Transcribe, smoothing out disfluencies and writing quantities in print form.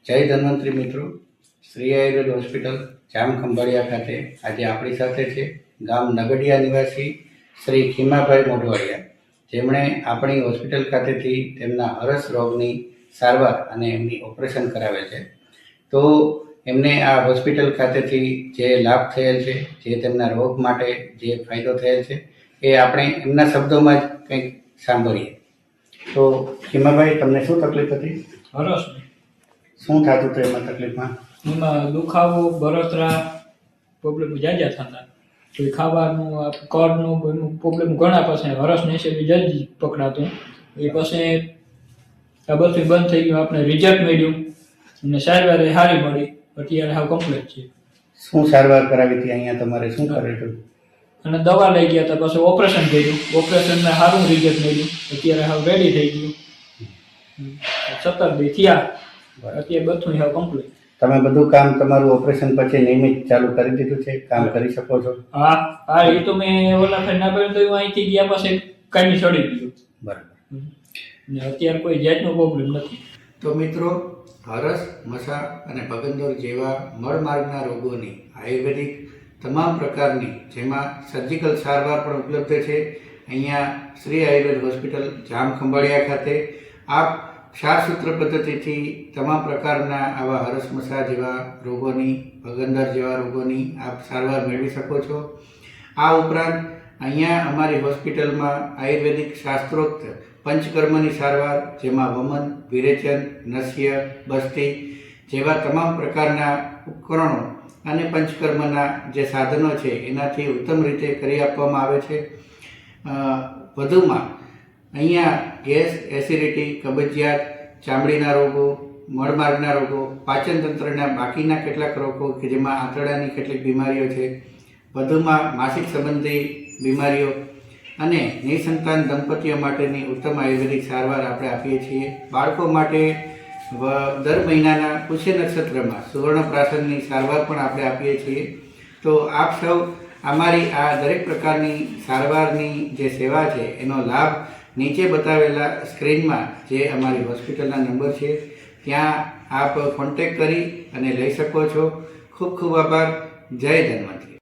જય ધન્વંતરી મિત્રો, શ્રી આયુર્વેદ હોસ્પિટલ જામખંભાળિયા ખાતે આજે આપણી સાથે છે ગામ નગડિયા નિવાસી શ્રી ખીમાભાઈ મોઢવાડિયા, જેમણે આપણી હોસ્પિટલ ખાતેથી તેમના હરસ રોગની સારવાર અને એમની ઓપરેશન કરાવેલ છે. તો એમને આ હોસ્પિટલ ખાતેથી જે લાભ થયેલ છે, જે તેમના રોગ માટે જે ફાયદો થયેલ છે, એ આપણે એમના શબ્દોમાં જ કંઈક સાંભળીએ. તો ખીમાભાઈ, તમને શું તકલીફ હતી? હરસ શું થતું હતું એમાં તકલીફમાં? એમાં દુખાવો, બળતરા પ્રોબ્લેમ જાજા થતા. તો ખાવાનું કડનું પ્રોબ્લેમ ઘણા પાસે હરસ નીચે જલ્દી પકડાતું. એ પછી આ બધું બંધ થઈ ગયું, આપણે રિઝલ્ટ મળ્યું અને સારવાર સારી મળી. અત્યારે હાવ કમ્પ્લીટ છે. શું સારવાર કરાવી હતી અહીંયા? તમારે શું કરેલું હતું? અને દવા લઈ ગયા હતા, પછી ઓપરેશન કર્યું. ઓપરેશનમાં સારું રિઝલ્ટ મળ્યું. અત્યારે હાવ રેડી થઈ ગયું. 17 દી થયા. અત્યારે બધું હાવ કમ્પ્લીટ. તમે બધું કામ તમારું ઓપરેશન પછી નિયમિત ચાલુ કરી દીધું છે? કામ કરી શકો છો? હા, એ તો મેં ઓલા ફેર ના પડ્યું તો અહીંથી ગયા પછી કાંઈ છોડી દીધું. બરાબર. ને અત્યારે કોઈ જાતનો પ્રોબ્લેમ નથી. તો મિત્રો, હરસ, મસા અને ભગંદોર જેવા મળમાર્ગના રોગોની આયુર્વેદિક તમામ પ્રકારની, જેમાં સર્જિકલ સારવાર પણ ઉપલબ્ધ છે. અહીંયા શ્રી આયુર્વેદ હોસ્પિટલ જામખંભાળિયા ખાતે આપ ક્ષારસૂત્ર પદ્ધતિથી તમામ પ્રકારના આવા હરસ, મસા જેવા રોગોની, ભગંદર જેવા રોગોની આપ સારવાર મેળવી શકો છો. આ ઉપરાંત અહીંયા અમારી હોસ્પિટલમાં આયુર્વેદિક શાસ્ત્રોક્ત પંચકર્મની સારવાર, જેમાં વમન, વિરેચન, નસ્ય, બસ્તી જેવા તમામ પ્રકારના ઉપકરણો અને પંચકર્મના જે સાધનો છે એનાથી ઉત્તમ રીતે કરી આપવામાં આવે છે. વધુમાં અહીંયા ગેસ, એસિડિટી, કબજિયાત, ચામડીના રોગો, મળમાર્ગના રોગો, પાચન તંત્રના બાકીના કેટલાક રોગો કે જેમાં આંતરડાની કેટલીક બીમારીઓ છે, વધુમાં માસિક સંબંધી બીમારીઓ અને નિસંતાન દંપતીઓ માટેની ઉત્તમ આયુર્વેદિક સારવાર આપણે આપીએ છીએ. બાળકો માટે દર મહિનાના પુષ્ય નક્ષત્રમાં સુવર્ણપ્રાશનની સારવાર પણ આપણે આપીએ છીએ. તો આપ સૌ અમારી આ દરેક પ્રકારની સારવારની જે સેવા છે એનો લાભ નીચે બતાવેલા સ્ક્રીનમાં જે અમારી હોસ્પિટલના નંબર છે ત્યાં આપ કોન્ટેક્ટ કરી અને લઈ શકો છો. ખૂબ ખૂબ આભાર. જય ધન્વંતરી.